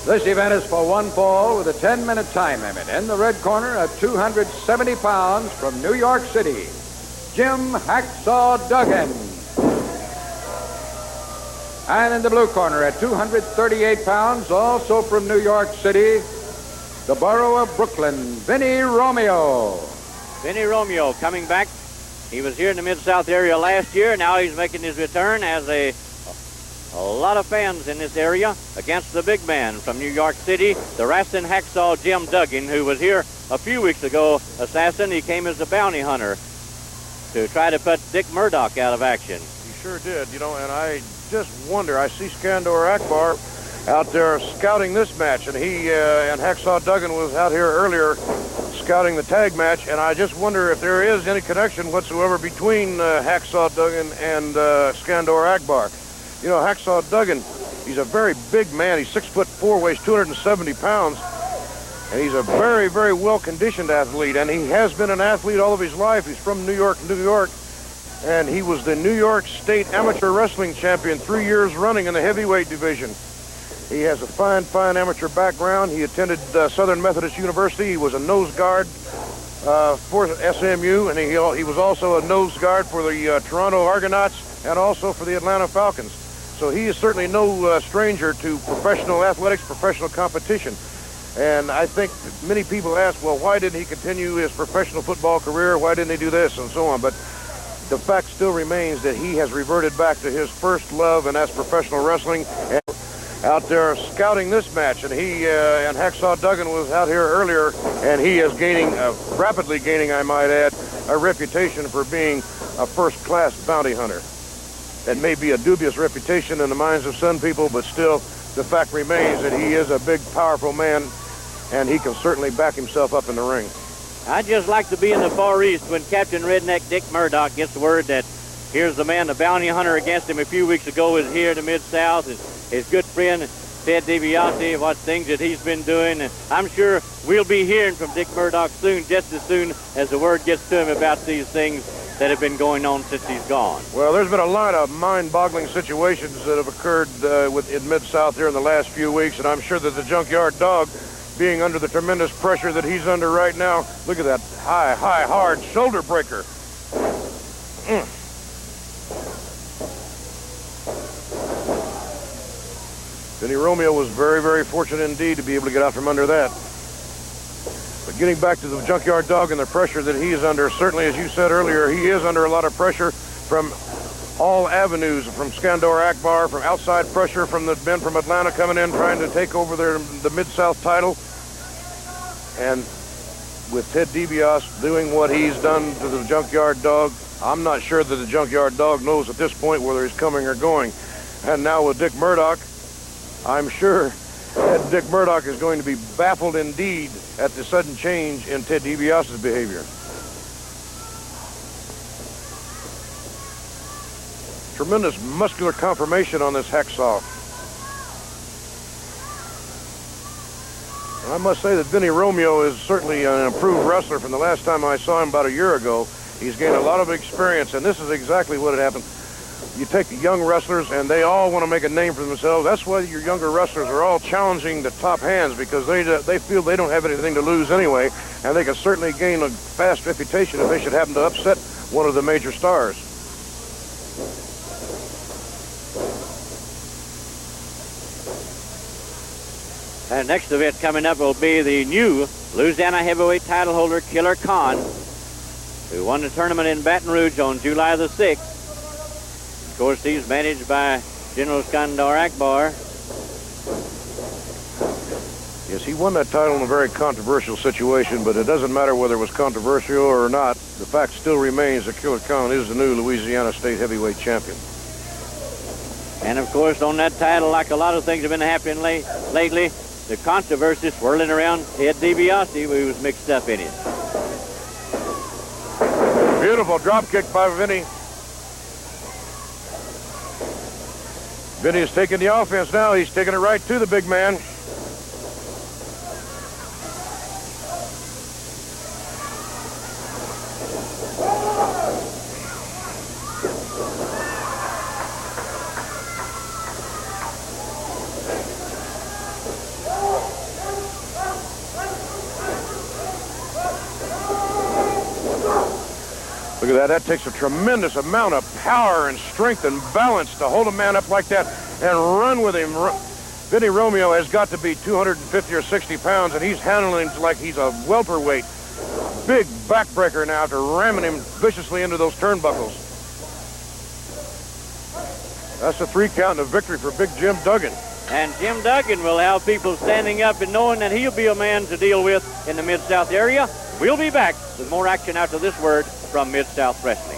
This event is for one fall with a 10-minute time limit. In the red corner at 270 pounds from New York City, Jim Hacksaw Duggan. And in the blue corner at 238 pounds, also from New York City, the borough of Brooklyn, Vinnie Romeo. Vinnie Romeo coming back. He was here in the Mid-South area last year. Now he's making his return as a lot of fans in this area against the big man from New York City, the Rastin Hacksaw Jim Duggan, who was here a few weeks ago, assassin. He came as a bounty hunter to try to put Dick Murdoch out of action. He sure did, and I just wonder, I see Skandor Akbar out there scouting this match, and he and Hacksaw Duggan was out here earlier scouting the tag match, and I just wonder if there is any connection whatsoever between Hacksaw Duggan and Skandor Akbar. Hacksaw Duggan, he's a very big man. He's 6'4", weighs 270 pounds, and he's a very, very well-conditioned athlete, and he has been an athlete all of his life. He's from New York, and he was the New York State Amateur Wrestling Champion 3 years running in the heavyweight division. He has a fine, fine amateur background. He attended Southern Methodist University. He was a nose guard for SMU, and he was also a nose guard for the Toronto Argonauts and also for the Atlanta Falcons. So he is certainly no stranger to professional athletics, professional competition. And I think many people ask, well, why didn't he continue his professional football career? Why didn't he do this and so on? But the fact still remains that he has reverted back to his first love, and that's professional wrestling. And out there scouting this match, and he and Hacksaw Duggan was out here earlier, and he is rapidly gaining, I might add, a reputation for being a first-class bounty hunter. That may be a dubious reputation in the minds of some people, but still, the fact remains that he is a big, powerful man, and he can certainly back himself up in the ring. I'd just like to be in the Far East when Captain Redneck Dick Murdoch gets the word that here's the man, the bounty hunter against him a few weeks ago is here in the Mid-South. His good friend Ted DiBiase, what things that he's been doing. And I'm sure we'll be hearing from Dick Murdoch soon, just as soon as the word gets to him about these things that have been going on since he's gone. Well, there's been a lot of mind-boggling situations that have occurred in Mid-South here in the last few weeks, and I'm sure that the Junkyard Dog, being under the tremendous pressure that he's under right now, look at that high, hard shoulder breaker. Vinnie Romeo was very, very fortunate indeed to be able to get out from under that. But getting back to the Junkyard Dog and the pressure that he is under, certainly, as you said earlier, he is under a lot of pressure from all avenues, from Skandor Akbar, from outside pressure from the men from Atlanta coming in trying to take over the Mid-South title. And with Ted DiBiase doing what he's done to the Junkyard Dog, I'm not sure that the Junkyard Dog knows at this point whether he's coming or going. And now with Dick Murdoch, I'm sure that Dick Murdoch is going to be baffled indeed at the sudden change in Ted DiBiase's behavior. Tremendous muscular conformation on this hacksaw. I must say that Vinnie Romeo is certainly an improved wrestler from the last time I saw him about a year ago. He's gained a lot of experience, and this is exactly what had happened. You take the young wrestlers, and they all want to make a name for themselves. That's why your younger wrestlers are all challenging the top hands, because they feel they don't have anything to lose anyway, and they can certainly gain a fast reputation if they should happen to upset one of the major stars. And next event coming up will be the new Louisiana heavyweight title holder, Killer Khan, who won the tournament in Baton Rouge on July the 6th. Of course, he's managed by General Skandor Akbar. Yes, he won that title in a very controversial situation, but it doesn't matter whether it was controversial or not. The fact still remains that Killer Khan is the new Louisiana State heavyweight champion. And of course, on that title, like a lot of things have been happening lately, the controversy swirling around Ted DiBiase, who was mixed up in it. Beautiful drop kick by Vinnie. Vinnie is taking the offense now. He's taking it right to the big man. Look at that. That takes a tremendous amount of power and strength and balance to hold a man up like that and run with him. Vinnie Romeo has got to be 250 or 60 pounds, and he's handling him like he's a welterweight. Big backbreaker now after ramming him viciously into those turnbuckles. That's a 3 count and a victory for Big Jim Duggan. And Jim Duggan will have people standing up and knowing that he'll be a man to deal with in the Mid-South area. We'll be back with more action after this word from Mid-South Wrestling.